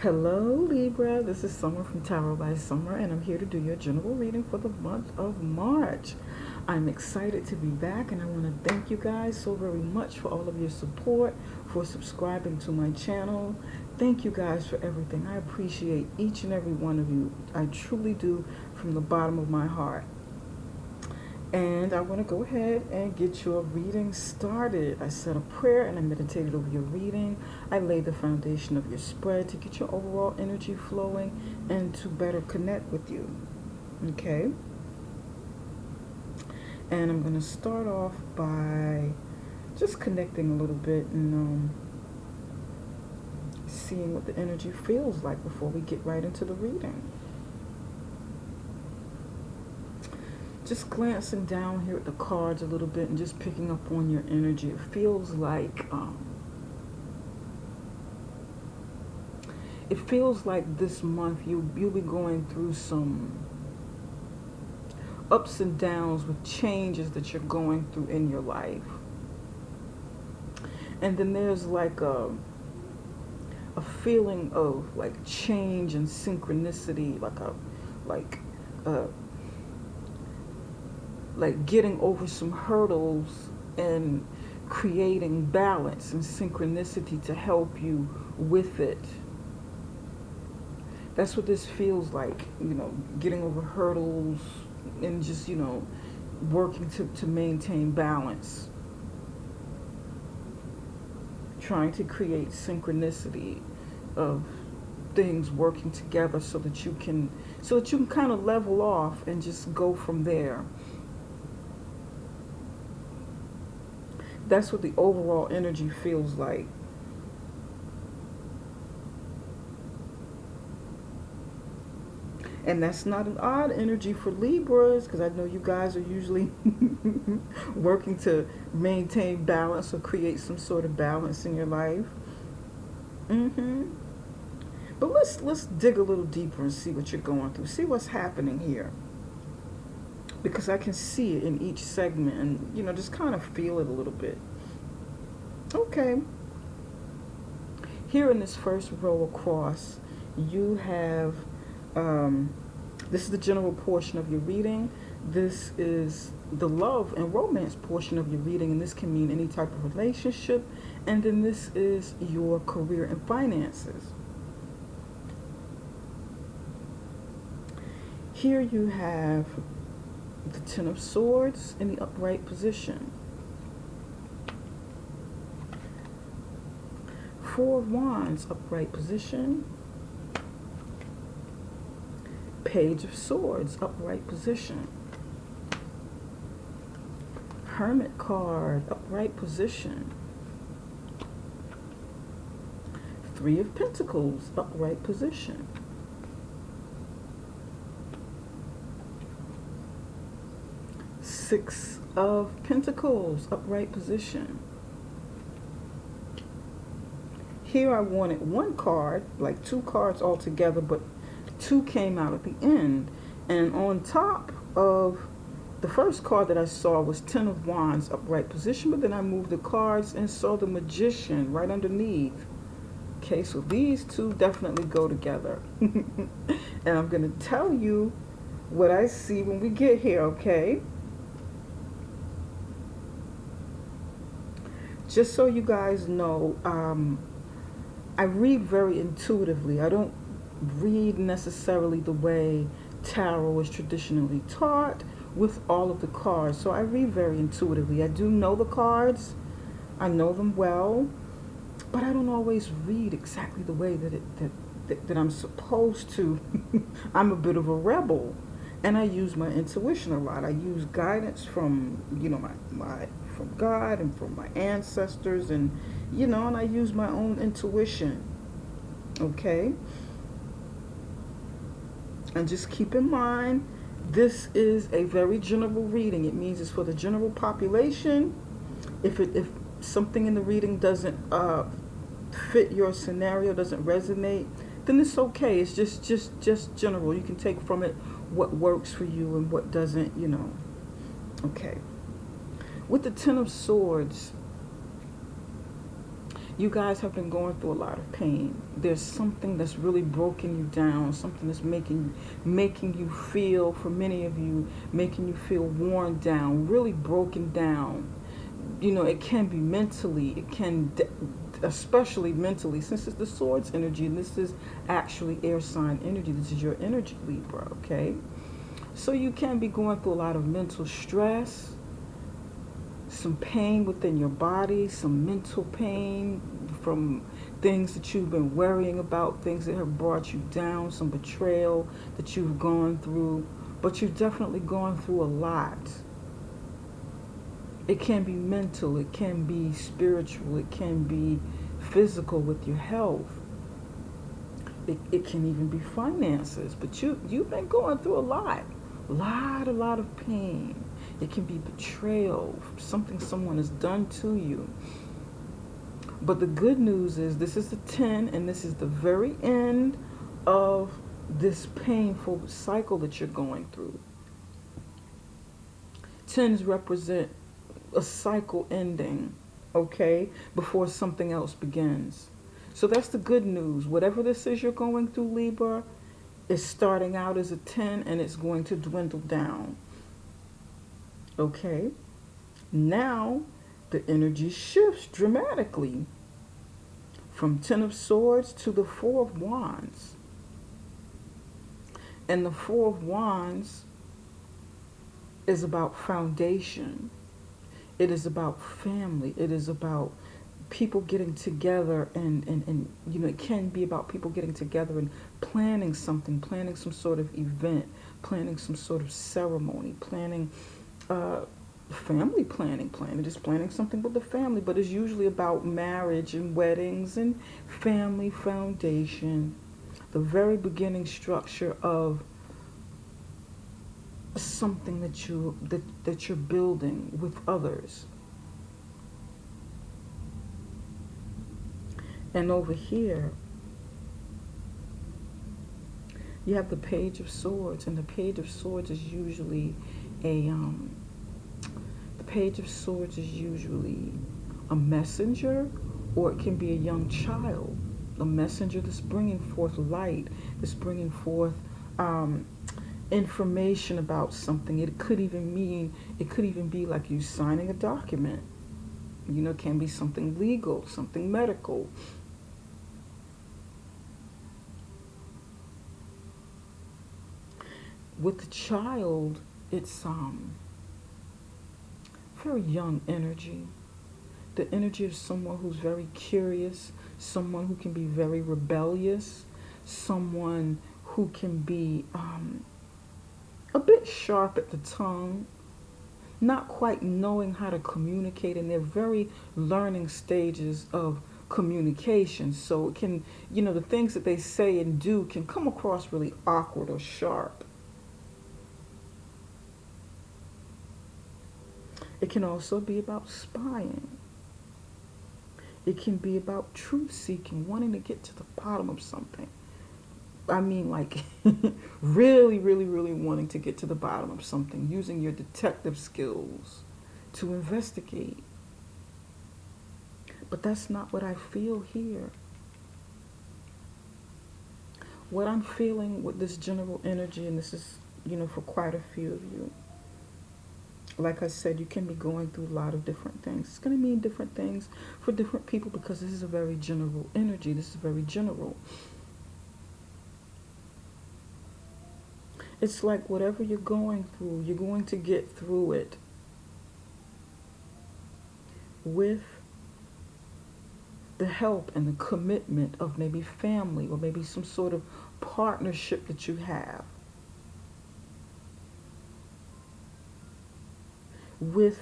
Hello Libra, this is Summer from Tarot by Summer, and I'm here to do your general reading for the month of March. I'm excited to be back, and I want to thank you guys so very much for all of your support, for subscribing to my channel. Thank you guys for everything. I appreciate each and every one of you. I truly do, from the bottom of my heart. And I want to go ahead and get your reading started. I said a prayer and I meditated over your reading. I laid the foundation of your spread to get your overall energy flowing and to better connect with you. Okay? And I'm going to start off by just connecting a little bit and seeing what the energy feels like before we get right into the reading. Just glancing down here at the cards a little bit and just picking up on your energy. It feels like this month you'll be going through some ups and downs with changes that you're going through in your life. And then there's like a feeling of like change and synchronicity, like getting over some hurdles and creating balance and synchronicity to help you with it. That's what this feels like, getting over hurdles and just, working to maintain balance. Trying to create synchronicity of things working together so that you can kind of level off and just go from there. That's what the overall energy feels like. And that's not an odd energy for Libras, because I know you guys are usually working to maintain balance or create some sort of balance in your life. But let's dig a little deeper and see what you're going through. See what's happening here. Because I can see it in each segment and, just kind of feel it a little bit. Okay. Here in this first row across, you have, this is the general portion of your reading. This is the love and romance portion of your reading, and this can mean any type of relationship. And then this is your career and finances. Here you have the Ten of Swords in the upright position. Four of Wands, upright position. Page of Swords, upright position. Hermit card, upright position. Three of Pentacles, upright position. Six of Pentacles, upright position. Here I wanted one card, like two cards all together, but two came out at the end. And on top of the first card that I saw was Ten of Wands, upright position, but then I moved the cards and saw the Magician right underneath. Okay, so these two definitely go together. And I'm going to tell you what I see when we get here, okay? Just so you guys know, I read very intuitively. I don't read necessarily the way tarot is traditionally taught with all of the cards. So I read very intuitively. I do know the cards. I know them well, but I don't always read exactly the way that I'm supposed to. I'm a bit of a rebel, and I use my intuition a lot. I use guidance from, from God and from my ancestors, and and I use my own intuition. Okay? And just keep in mind, this is a very general reading. It means it's for the general population. If something in the reading doesn't fit your scenario, doesn't resonate, then it's okay. It's just general. You can take from it what works for you and what doesn't, Okay. With the Ten of Swords, You guys have been going through a lot of pain. There's something that's really broken you down, something that's making you feel, for many of you, making you feel worn down, really broken down. You know, it can be mentally, it can, especially mentally, since it's the swords energy, and this is actually air sign energy. This is your energy, Libra, okay? So you can be going through a lot of mental stress, some pain within your body, some mental pain from things that you've been worrying about, things that have brought you down, some betrayal that you've gone through. But you've definitely gone through a lot. It can be mental, it can be spiritual, it can be physical with your health. It can even be finances. But you've been going through a lot of pain. It can be betrayal, something someone has done to you. But the good news is this is the 10, and this is the very end of this painful cycle that you're going through. 10s represent a cycle ending, okay, before something else begins. So that's the good news. Whatever this is you're going through, Libra, is starting out as a 10 and it's going to dwindle down. Okay? Now the energy shifts dramatically from 10 of Swords to the 4 of Wands. And the 4 of Wands is about foundation. It is about family. It is about people getting together and you know, it can be about people getting together and planning something, planning some sort of event, planning some sort of ceremony, planning family planning, just planning something with the family. But it's usually about marriage and weddings and family foundation, the very beginning structure of something that you're building with others. And over here, you have the Page of Swords, and the Page of Swords is usually the Page of Swords is usually a messenger, or it can be a young child, a messenger that's bringing forth light, that's bringing forth information about something. It could even be like you signing a document. You know, it can be something legal, something medical. With the child, it's very young energy. The energy of someone who's very curious, someone who can be very rebellious, someone who can be a bit sharp at the tongue, not quite knowing how to communicate, and they're very learning stages of communication. So it can, you know, the things that they say and do can come across really awkward or sharp. It can also be about spying. It can be about truth seeking, wanting to get to the bottom of something. I mean, like, really, really, really wanting to get to the bottom of something, using your detective skills to investigate. But that's not what I feel here. What I'm feeling with this general energy, and this is, you know, for quite a few of you, like I said, you can be going through a lot of different things. It's going to mean different things for different people because this is a very general energy. This is very general. It's like whatever you're going through, you're going to get through it with the help and the commitment of maybe family or maybe some sort of partnership that you have. With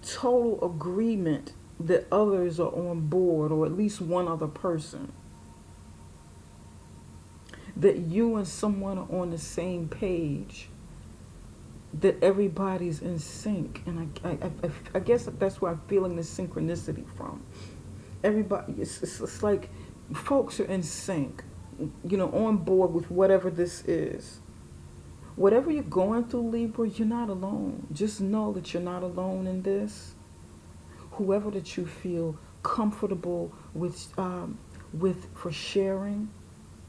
total agreement that others are on board, or at least one other person. That you and someone are on the same page. That everybody's in sync. And I guess that's where I'm feeling the synchronicity from. Everybody, it's like folks are in sync, you know, on board with whatever this is. Whatever you're going through, Libra, you're not alone. Just know that you're not alone in this. Whoever that you feel comfortable with for sharing,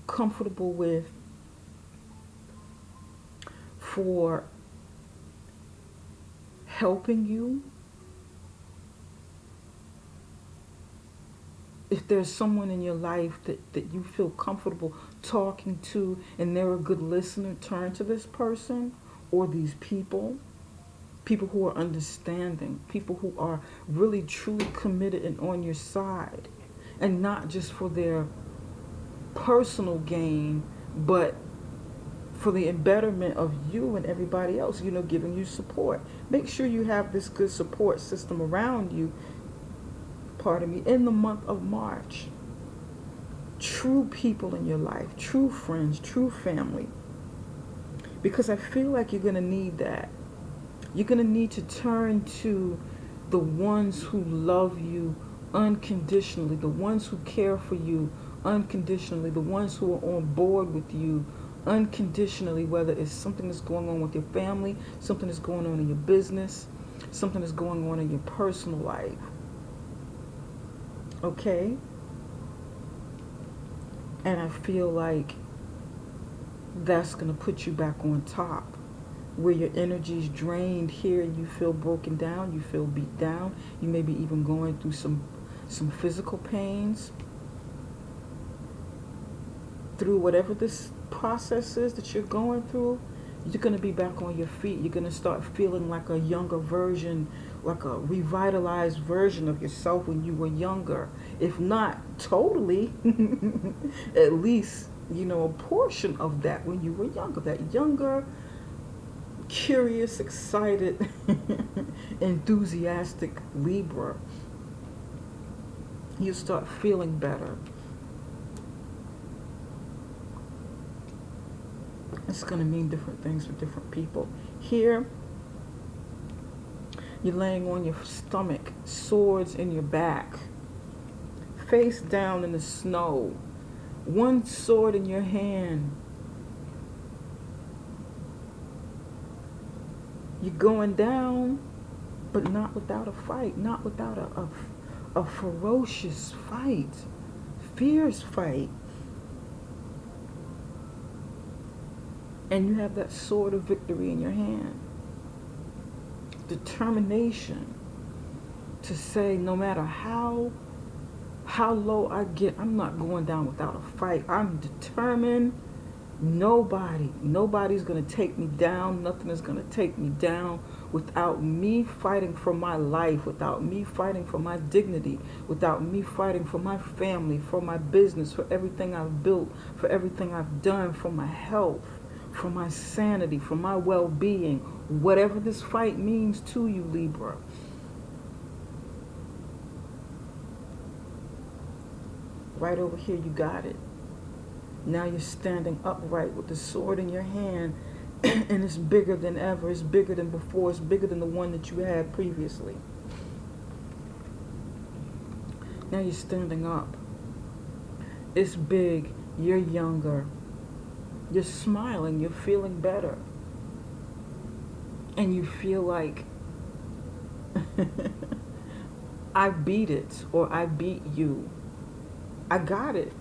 comfortable with for helping you. If there's someone in your life that you feel comfortable talking to and they're a good listener, turn to this person or these people. People who are understanding, people who are really truly committed and on your side, and not just for their personal gain, but for the betterment of you and everybody else, giving you support. Make sure you have this good support system around you, in the month of March. True people in your life, true friends, true family. Because I feel like you're going to need that. You're going to need to turn to the ones who love you unconditionally, the ones who care for you unconditionally, the ones who are on board with you unconditionally, whether it's something that's going on with your family, something that's going on in your business, something that's going on in your personal life. Okay? And I feel like that's going to put you back on top. Where your energy's drained here, you feel broken down, you feel beat down, you may be even going through some physical pains. Through whatever this process is that you're going through, you're going to be back on your feet. You're going to start feeling like a younger version, like a revitalized version of yourself when you were younger. If not totally, at least, a portion of that when you were younger. That younger, curious, excited, enthusiastic Libra. You start feeling better. It's going to mean different things for different people. Here, you're laying on your stomach, swords in your back, face down in the snow, one sword in your hand. You're going down, but not without a fight, not without a ferocious fight, fierce fight. And you have that sword of victory in your hand. Determination to say, no matter how low I get, I'm not going down without a fight. I'm determined. Nobody's going to take me down. Nothing is going to take me down without me fighting for my life, without me fighting for my dignity, without me fighting for my family, for my business, for everything I've built, for everything I've done, for my health, for my sanity, for my well-being, whatever this fight means to you, Libra. Right over here, you got it. Now you're standing upright with the sword in your hand, and it's bigger than ever. It's bigger than before. It's bigger than the one that you had previously. Now you're standing up. It's big. You're younger. You're smiling. You're feeling better. And you feel like I beat it, or I beat you. I got it.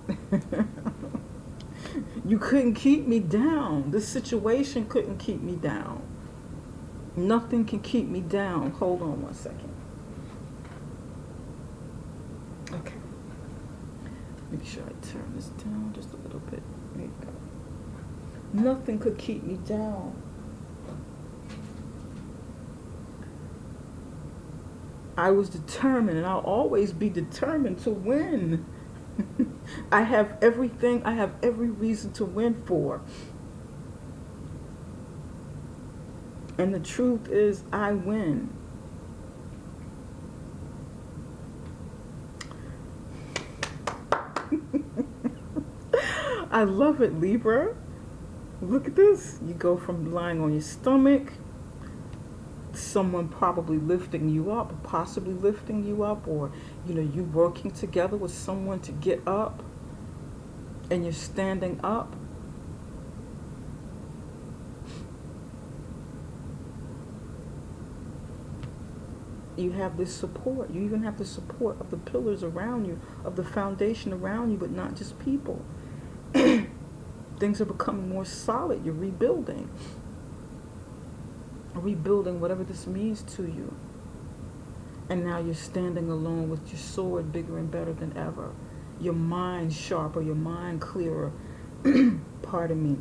You couldn't keep me down. This situation couldn't keep me down. Nothing can keep me down. Hold on one second. Okay. Make sure I turn this down just a little bit. There you go. Nothing could keep me down. I was determined, and I'll always be determined to win. I have everything, I have every reason to win for. And the truth is, I win. I love it, Libra. Look at this. You go from lying on your stomach, someone probably lifting you up, possibly lifting you up, or you working together with someone to get up, and you're standing up. you have this support. You even have the support of the pillars around you, of the foundation around you, but not just people. Things are becoming more solid. You're rebuilding. Rebuilding whatever this means to you. And now you're standing alone with your sword bigger and better than ever. Your mind sharper, your mind clearer. Pardon me.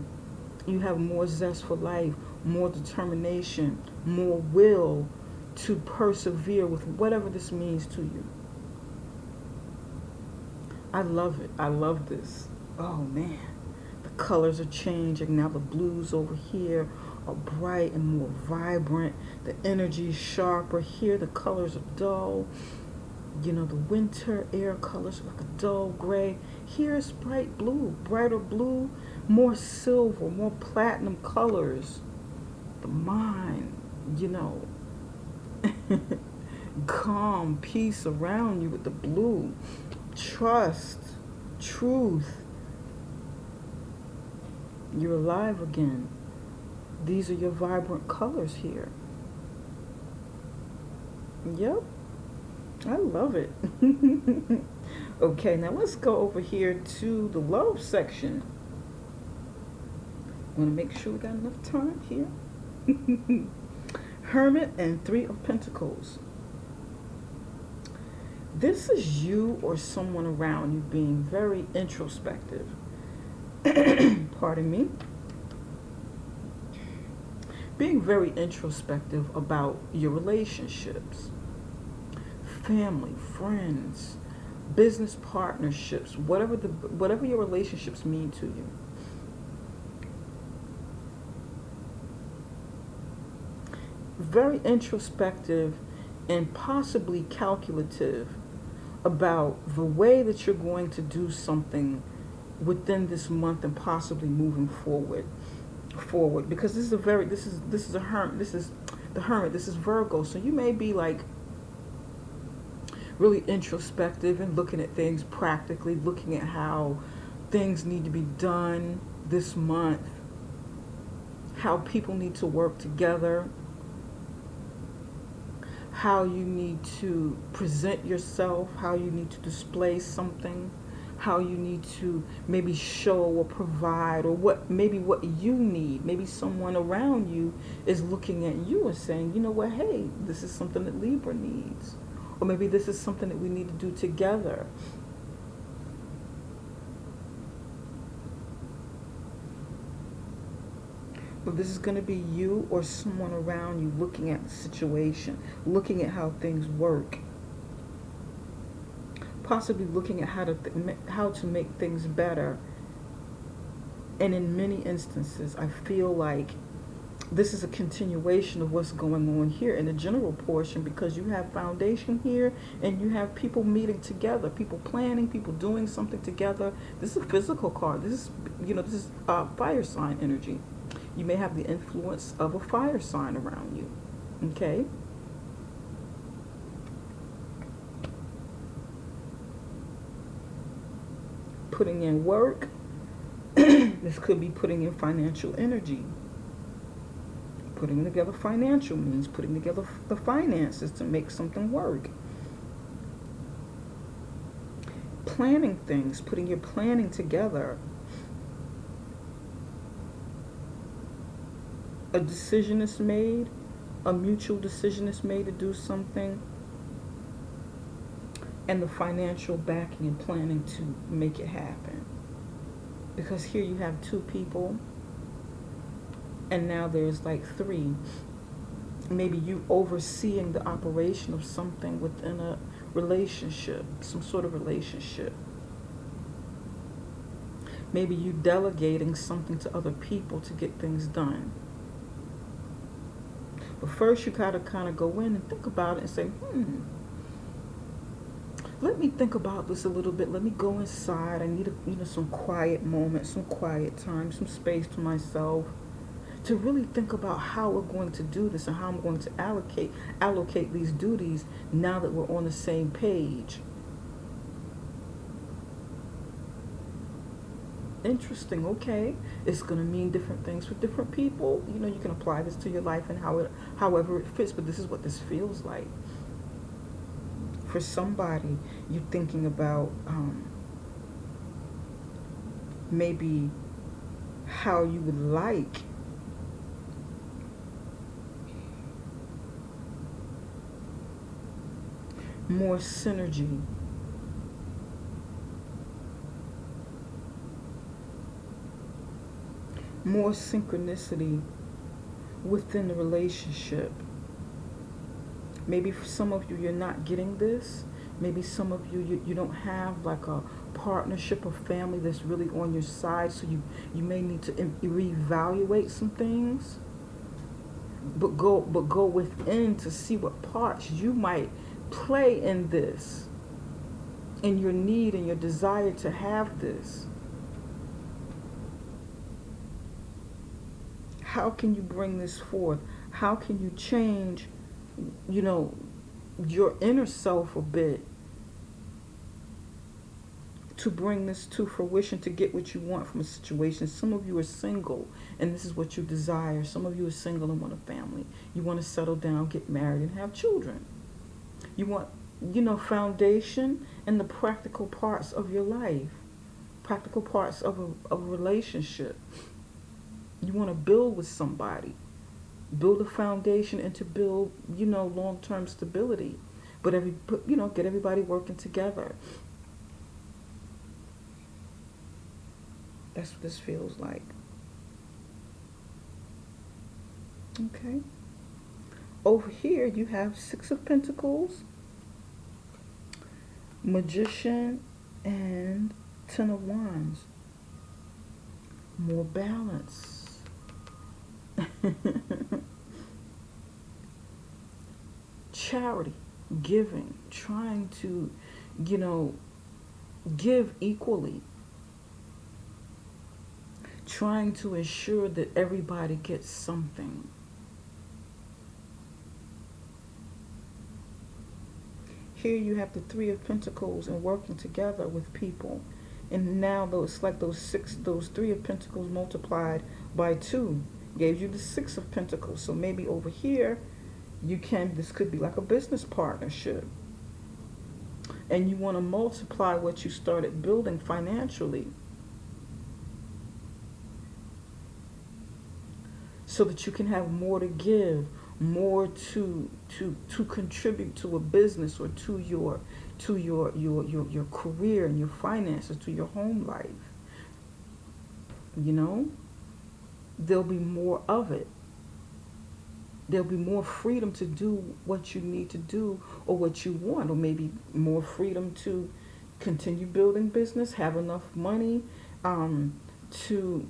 You have more zest for life, more determination, more will to persevere with whatever this means to you. I love it. I love this. Oh man. The colors are changing. Now the blues over here are bright and more vibrant. The energy is sharper. Here the colors are dull. You know, the winter air colors are like a dull gray. Here it's bright blue, brighter blue, more silver, more platinum colors. The mind, you know, calm, peace around you with the blue. Trust, truth. You're alive again. These are your vibrant colors here. Yep. I love it. Okay, now let's go over here to the love section. I want to make sure we got enough time here. Hermit and Three of Pentacles. This is you or someone around you being very introspective. Pardon me. Being very introspective about your relationships. Family, friends, business partnerships, whatever your relationships mean to you. Very introspective and possibly calculative about the way that you're going to do something within this month and possibly moving forward, because this is the hermit, this is Virgo, so you may be like really introspective and looking at things practically, looking at how things need to be done this month, how people need to work together, how you need to present yourself, how you need to display something, how you need to maybe show or provide, or what you need. Maybe someone around you is looking at you and saying, you know what, hey, this is something that Libra needs. Or maybe this is something that we need to do together. But this is going to be you or someone around you looking at the situation, looking at how things work. Possibly looking at how to make things better. And in many instances, I feel like this is a continuation of what's going on here in the general portion, because you have foundation here and you have people meeting together, people planning, people doing something together. This is a physical card. This is fire sign energy. You may have the influence of a fire sign around you. Okay? Putting in work. This could be putting in financial energy. Putting together financial means putting together the finances to make something work. Planning things, putting your planning together. A decision is made, a mutual decision is made to do something, and the financial backing and planning to make it happen. Because here you have two people, and now there's like three. Maybe you overseeing the operation of something within a relationship, some sort of relationship. Maybe you delegating something to other people to get things done. But first you gotta kind of go in and think about it and say, let me think about this a little bit. Let me go inside. I need some quiet moments, some quiet time, some space to myself, to really think about how we're going to do this and how I'm going to allocate these duties now that we're on the same page. Interesting. Okay, it's going to mean different things for different people. You can apply this to your life and however it fits, but this is what this feels like. For somebody, you're thinking about maybe how you would like more synergy, more synchronicity within the relationship. Maybe for some of you, you're not getting this. Maybe some of you don't have like a partnership or family that's really on your side, so you may need to reevaluate some things. But go within to see what parts you might play in this, in your need and your desire to have this. How can you bring this forth? How can you change, you know, your inner self a bit to bring this to fruition, to get what you want from a situation? Some of you are single and this is what you desire. Some of you are single and want a family. You want to settle down, get married, and have children. You want, foundation and the practical parts of your life, practical parts of a relationship. You want to build with somebody, build a foundation, and to build, long-term stability. But get everybody working together. That's what this feels like. Okay. Over here you have Six of Pentacles, Magician, and Ten of Wands. More balance. Charity, giving, trying to, give equally. Trying to ensure that everybody gets something. Here you have the Three of Pentacles and working together with people. And now it's like those Three of Pentacles multiplied by 2 gave you the Six of Pentacles. So maybe over here, this could be like a business partnership. And you want to multiply what you started building financially, so that you can have more to give, more to contribute to a business, or to your career and your finances, to your home life. There'll be more of it. There'll be more freedom to do what you need to do, or what you want, or maybe more freedom to continue building business, have enough money to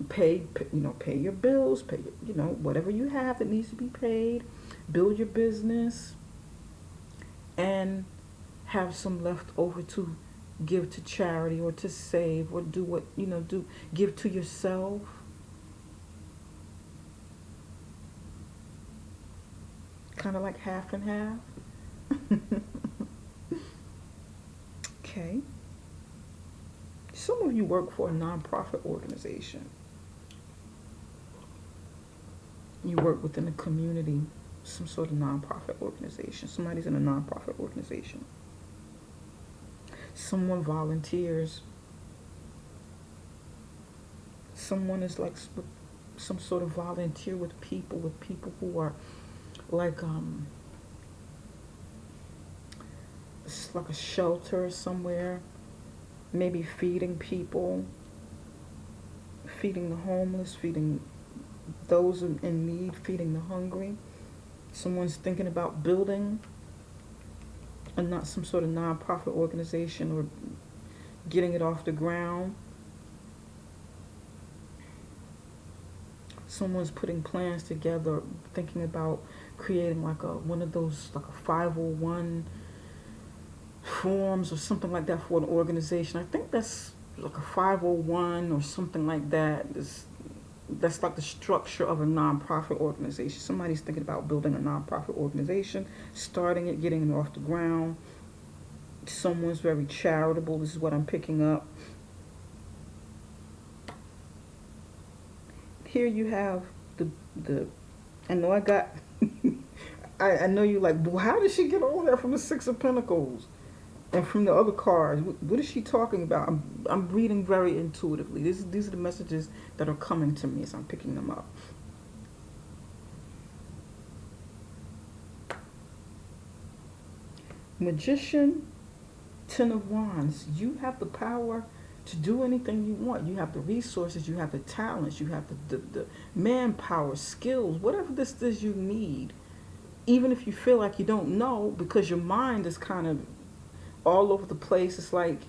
pay your bills, pay whatever you have that needs to be paid, build your business, and have some left over to give to charity, or to save, or give to yourself. Kind of like half and half. Okay. Some of you work for a nonprofit organization. You work within a community, some sort of nonprofit organization. Somebody's in a nonprofit organization. Someone volunteers. Someone is like some sort of volunteer with people who are like it's like a shelter somewhere, maybe feeding people, feeding the homeless, feeding those in need, feeding the hungry. Someone's thinking about building some sort of nonprofit organization, or getting it off the ground. Someone's putting plans together, thinking about creating like one of those, like a 501 forms or something like that for an organization. I think that's like a 501 or something like that. That's like the structure of a nonprofit organization. Somebody's thinking about building a nonprofit organization, starting it, getting it off the ground. Someone's very charitable. This is what I'm picking up. Here you have the I know I got I know you like, well, how did she get all that from the Six of Pentacles and from the other cards? What is she talking about? I'm reading very intuitively. These are the messages that are coming to me as I'm picking them up. Magician, Ten of Wands. You have the power to do anything you want. You have the resources, you have the talents, you have the manpower, skills, whatever this is you need. Even if you feel like you don't know, because your mind is kind of all over the place. It's like,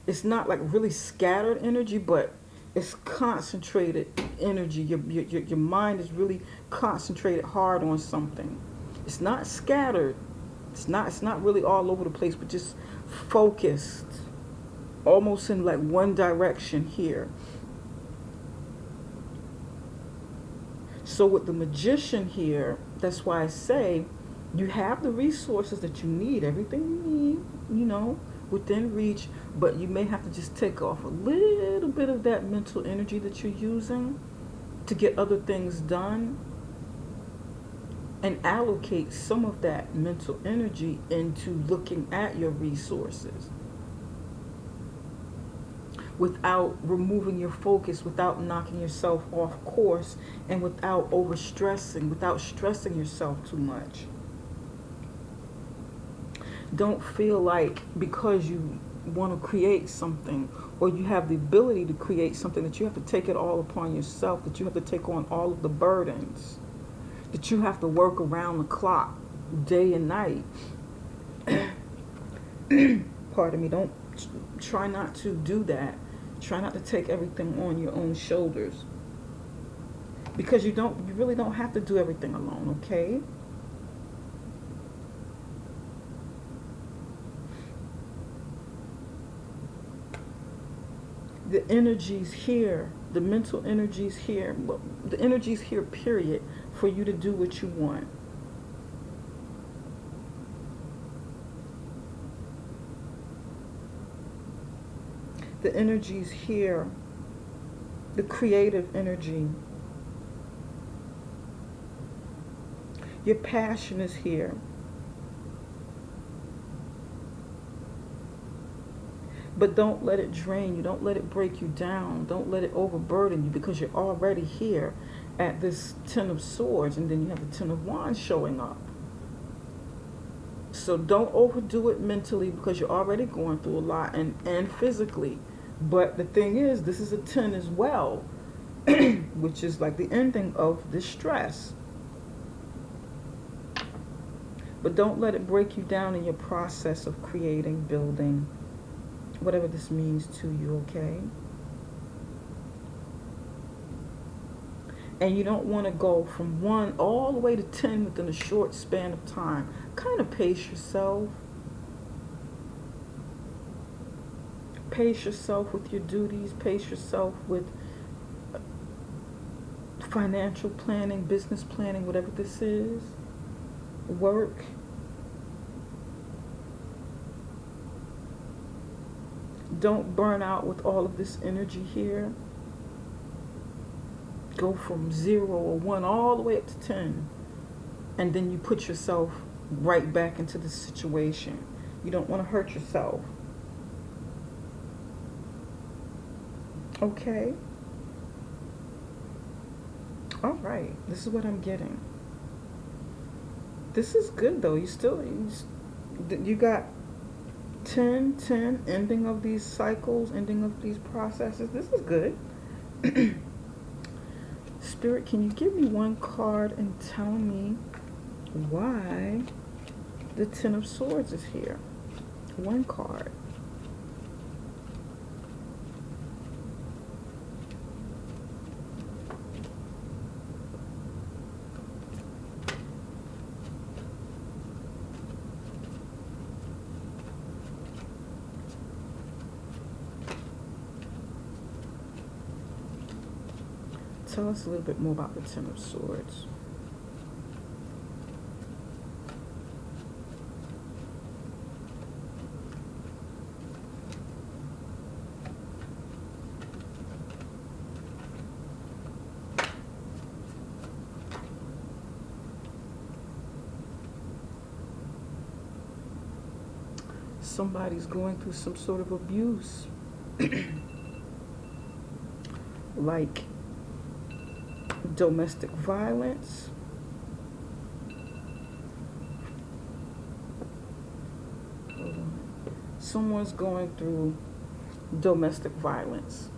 it's not like really scattered energy, but it's concentrated energy. Your mind is really concentrated hard on something. It's not scattered. It's not really all over the place, but just focused, almost in like one direction here. So with the Magician here, that's why I say you have the resources that you need, everything you need, within reach, but you may have to just take off a little bit of that mental energy that you're using to get other things done, and allocate some of that mental energy into looking at your resources without removing your focus, without knocking yourself off course, and without overstressing, without stressing yourself too much. Don't feel like because you want to create something, or you have the ability to create something, that you have to take it all upon yourself, that you have to take on all of the burdens, that you have to work around the clock, day and night. Pardon me. Don't try not to do that. Try not to take everything on your own shoulders, because you really don't have to do everything alone, okay? The energies here, the mental energies here, the energies here, period, for you to do what you want. The energies here, the creative energy. Your passion is here. But don't let it drain you. Don't let it break you down. Don't let it overburden you, because you're already here at this Ten of Swords, and then you have the Ten of Wands showing up. So don't overdo it mentally, because you're already going through a lot, and physically. But the thing is, this is a 10 as well, which is like the ending of the stress. But don't let it break you down in your process of creating, building, whatever this means to you, okay? And you don't want to go from 1 all the way to 10 within a short span of time. Kind of pace yourself. Pace yourself with your duties. Pace yourself with financial planning, business planning, whatever this is. Work. Don't burn out with all of this energy here. Go from 0 or 1 all the way up to 10. And then you put yourself right back into the situation. You don't want to hurt yourself. Okay. All right. This is what I'm getting. This is good, though. You got 10, 10, ending of these cycles, ending of these processes. This is good. Spirit, can you give me one card and tell me why the Ten of Swords is here? One card. Tell us a little bit more about the Ten of Swords. somebody's going through some sort of abuse, like domestic violence, someone's going through domestic violence.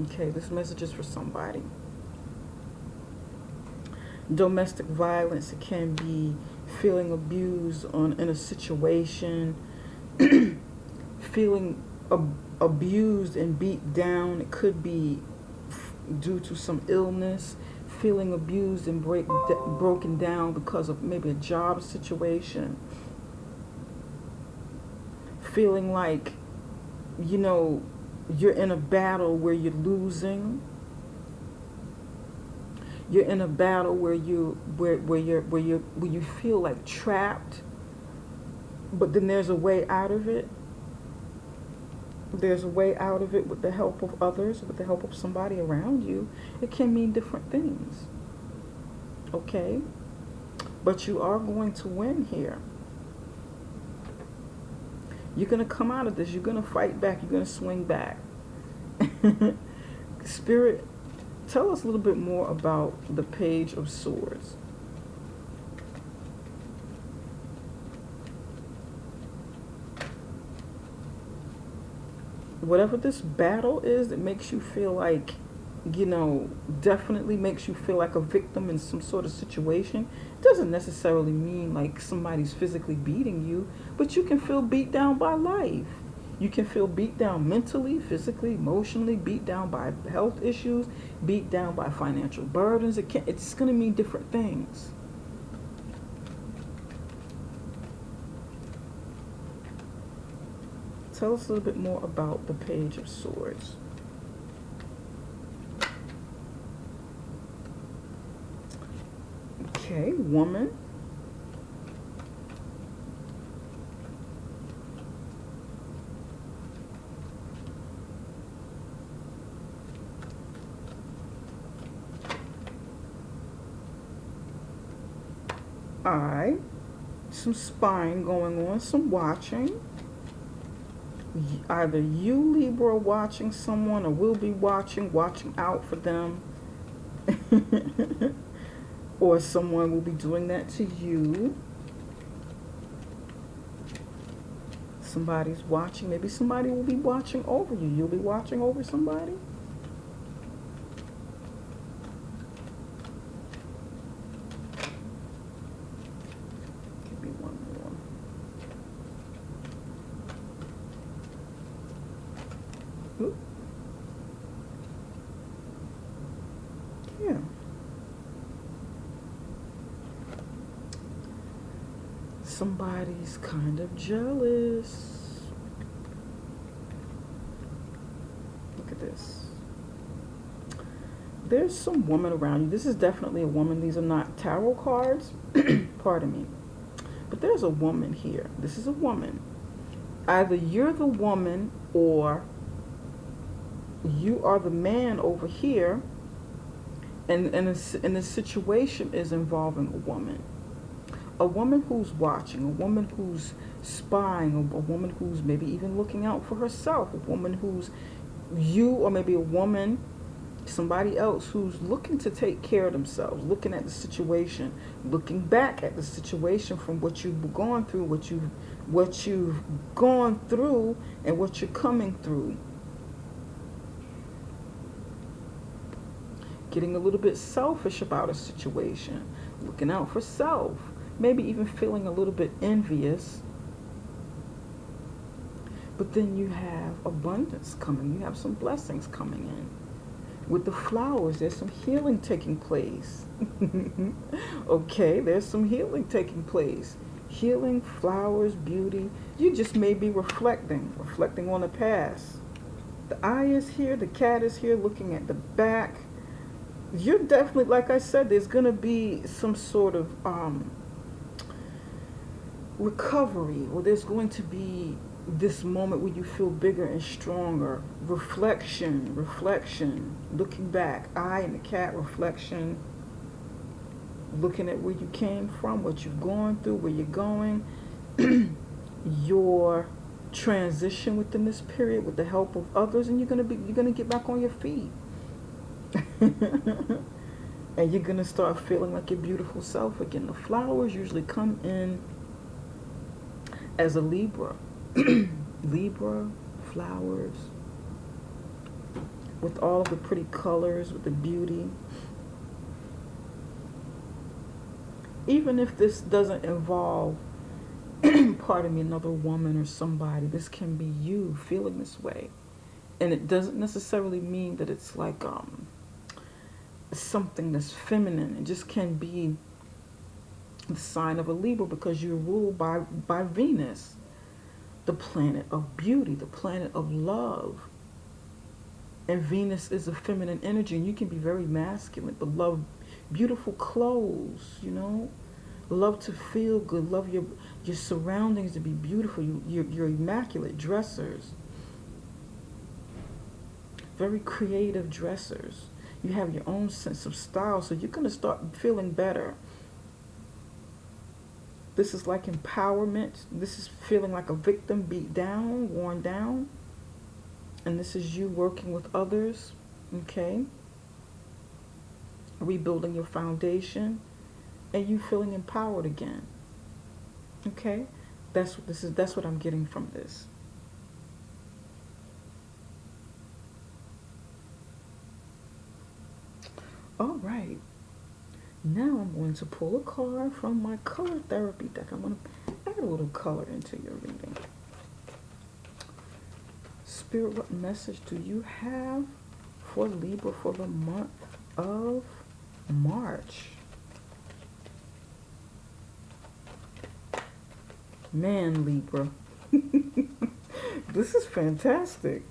Okay, this message is for somebody. Domestic violence, it can be feeling abused in a situation, feeling abused and beat down. It could be due to some illness, feeling abused and broken down because of maybe a job situation, feeling like, you know, you're in a battle where you're losing. You're in a battle where you feel like trapped, but then there's a way out of it. There's a way out of it with the help of others, with the help of somebody around you. It can mean different things. Okay? But you are going to win here. You're going to come out of this. You're going to fight back. You're going to swing back. Spirit, tell us a little bit more about the Page of Swords. Whatever this battle is that makes you feel like, you know, definitely makes you feel like a victim in some sort of situation, it doesn't necessarily mean like somebody's physically beating you, but you can feel beat down by life. You can feel beat down mentally, physically, emotionally, beat down by health issues, beat down by financial burdens. It's going to mean different things. Tell us a little bit more about the Page of Swords. Okay, woman. Alright, some spying going on, some watching. Either you, Libra, watching someone or will be watching out for them. Or someone will be doing that to you. Somebody's watching. Maybe somebody will be watching over you. You'll be watching over somebody. Give me one more. Oop. Yeah. Somebody's kind of jealous. Look at this. There's some woman around you. This is definitely a woman. These are not tarot cards. Pardon me. But there's a woman here. This is a woman. Either you're the woman or you are the man over here. And this situation is involving a woman. A woman who's watching, a woman who's spying, a woman who's maybe even looking out for herself, a woman who's you, or maybe a woman, somebody else who's looking to take care of themselves, looking at the situation, looking back at the situation from what you've gone through, what you've gone through and what you're coming through. Getting a little bit selfish about a situation, looking out for self. Maybe even feeling a little bit envious. But then you have abundance coming. You have some blessings coming in. With the flowers, there's some healing taking place. Okay, there's some healing taking place. Healing, flowers, beauty. You just may be reflecting on the past. The eye is here, the cat is here looking at the back. You're definitely, like I said, there's going to be some sort of recovery, or there's going to be this moment where you feel bigger and stronger. Reflection, looking back, I and the cat, reflection, looking at where you came from, what you've gone through, where you're going. You're transition within this period with the help of others, and you're gonna get back on your feet. And you're gonna start feeling like your beautiful self again. The flowers usually come in as a Libra. Libra flowers with all of the pretty colors, with the beauty. Even if this doesn't involve, pardon me, another woman or somebody, this can be you feeling this way. And it doesn't necessarily mean that it's like something that's feminine. It just can be the sign of a Libra, because you're ruled by Venus, the planet of beauty, the planet of love. And Venus is a feminine energy, and you can be very masculine, but love beautiful clothes, you know, love to feel good, love your surroundings to be beautiful. You're immaculate dressers, very creative dressers. You have your own sense of style, so you're going to start feeling better. This is like empowerment. This is feeling like a victim, beat down, worn down. And this is you working with others, okay? Rebuilding your foundation, and you feeling empowered again. Okay? That's what this is. That's what I'm getting from this. All right. Now I'm going to pull a card from my color therapy deck. I'm going to add a little color into your reading. Spirit, what message do you have for Libra for the month of March? Man, Libra. This is fantastic.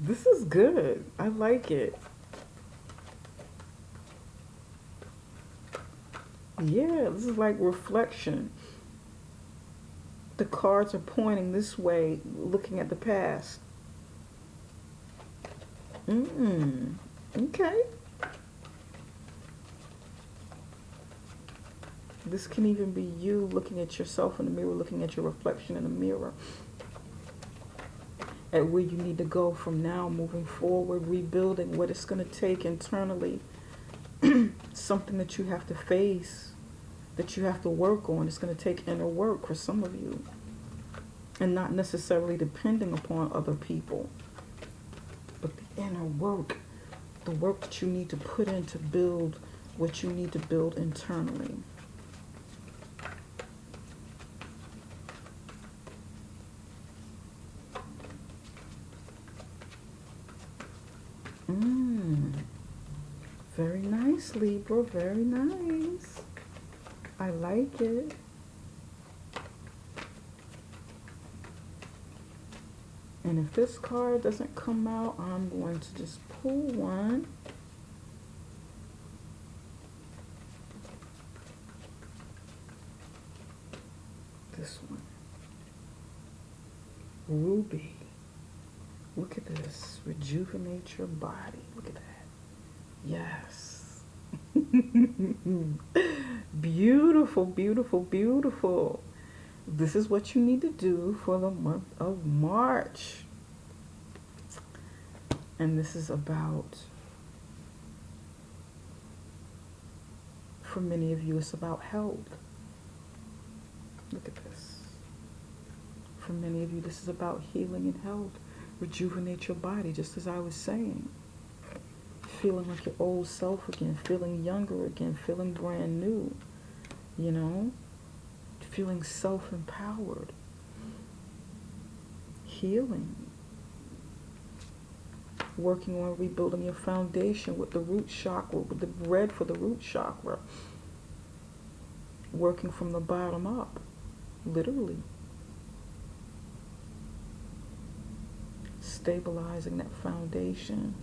This is good. I like it. Yeah, this is like reflection. The cards are pointing this way, looking at the past. Okay. This can even be you looking at yourself in the mirror, looking at your reflection in the mirror. At where you need to go from now, moving forward, rebuilding what it's going to take internally. Something that you have to face, that you have to work on. It's going to take inner work for some of you. And not necessarily depending upon other people. But the inner work, the work that you need to put in to build what you need to build internally. Very nice, Libra. Very nice. I like it. And if this card doesn't come out, I'm going to just pull one. This one. Ruby. Look at this. Rejuvenate your body. Look at that. Yes. Beautiful, beautiful, beautiful. This is what you need to do for the month of March. And this is about, for many of you, it's about health. Look at this. For many of you, this is about healing and health. Rejuvenate your body, just as I was saying. Feeling like your old self again, feeling younger again, feeling brand new, you know, feeling self-empowered, healing, working on rebuilding your foundation with the root chakra, with the red for the root chakra, working from the bottom up, literally. Stabilizing that foundation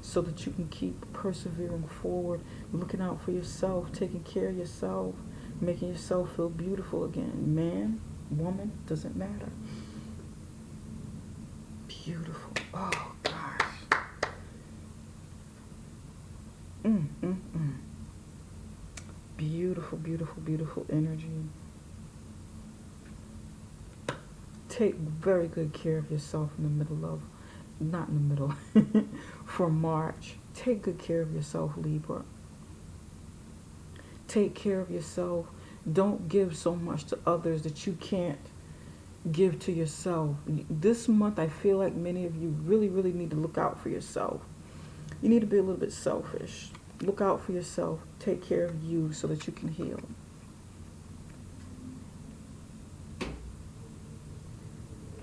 so that you can keep persevering forward, looking out for yourself, taking care of yourself, making yourself feel beautiful again. Man, woman, doesn't matter. Beautiful. Oh, gosh. Beautiful, beautiful, beautiful energy. take very good care of yourself in the middle of, not in the middle, for March. Take good care of yourself, Libra. Take care of yourself. Don't give so much to others that you can't give to yourself. This month, I feel like many of you really, really need to look out for yourself. You need to be a little bit selfish. Look out for yourself. Take care of you so that you can heal.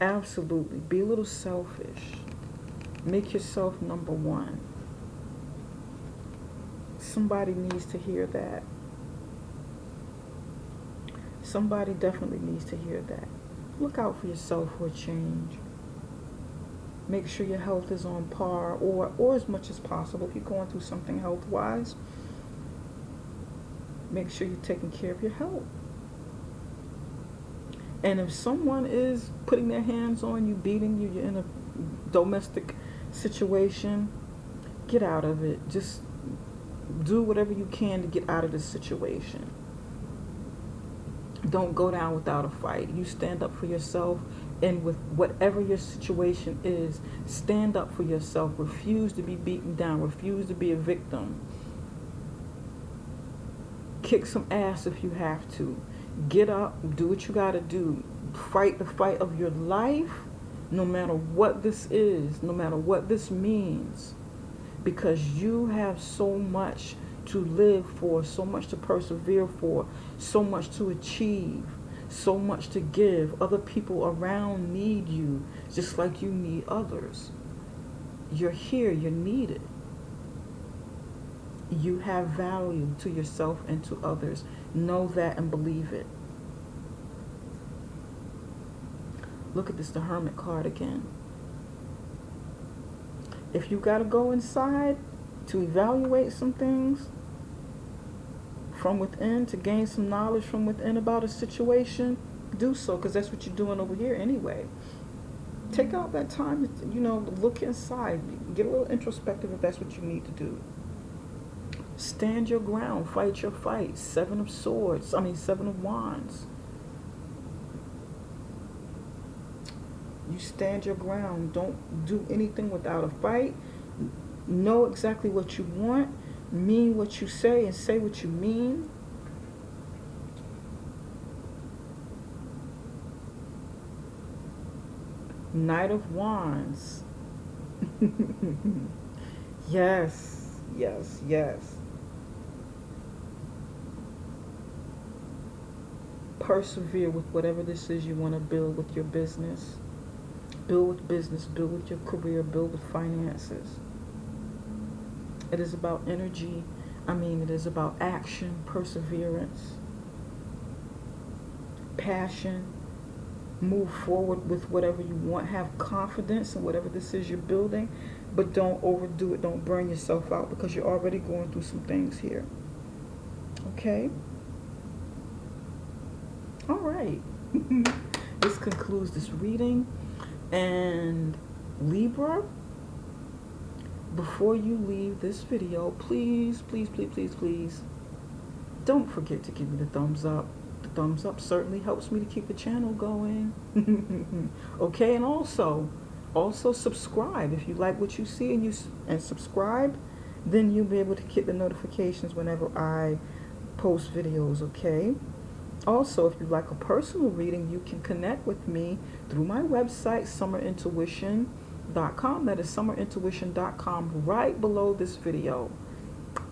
Absolutely. Be a little selfish. Make yourself number one. Somebody needs to hear that. Somebody definitely needs to hear that. Look out for yourself for a change. Make sure your health is on par, or as much as possible. If you're going through something health-wise, make sure you're taking care of your health. And if someone is putting their hands on you, beating you, you're in a domestic situation, get out of it. Just do whatever you can to get out of this situation. Don't go down without a fight. You stand up for yourself, and with whatever your situation is, stand up for yourself. Refuse to be beaten down. Refuse to be a victim. Kick some ass if you have to. Get up, do what you gotta do. Fight the fight of your life, no matter what this is, no matter what this means. Because you have so much to live for, so much to persevere for, so much to achieve, so much to give. Other people around need you, just like you need others. You're here, you're needed. You have value to yourself and to others. Know that and believe it. Look at this, the Hermit card again. If you got to go inside to evaluate some things from within, to gain some knowledge from within about a situation, do so, because that's what you're doing over here anyway. Take out that time to, look inside. Get a little introspective if that's what you need to do. Stand your ground. Fight your fight. Seven of Wands. You stand your ground. Don't do anything without a fight. Know exactly what you want. Mean what you say and say what you mean. Knight of Wands. Yes, yes, yes. Persevere with whatever this is you want to build with your business. Build with business, build with your career, build with finances. It is about energy. It is about action, perseverance, passion. Move forward with whatever you want. Have confidence in whatever this is you're building, but don't overdo it. Don't burn yourself out, because you're already going through some things here. Okay? All right. This concludes this reading. And Libra, before you leave this video, please, please, please, please, please, don't forget to give me the thumbs up. The thumbs up certainly helps me to keep the channel going. Okay, and also subscribe. If you like what you see and subscribe, then you'll be able to get the notifications whenever I post videos, okay? Also, if you'd like a personal reading, you can connect with me through my website, summerintuition.com. That is summerintuition.com, right below this video.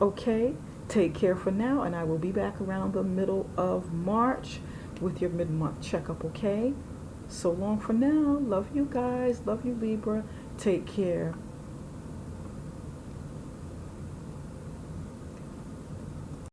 Okay, take care for now, and I will be back around the middle of March with your mid-month checkup, okay? So long for now. Love you guys. Love you, Libra. Take care.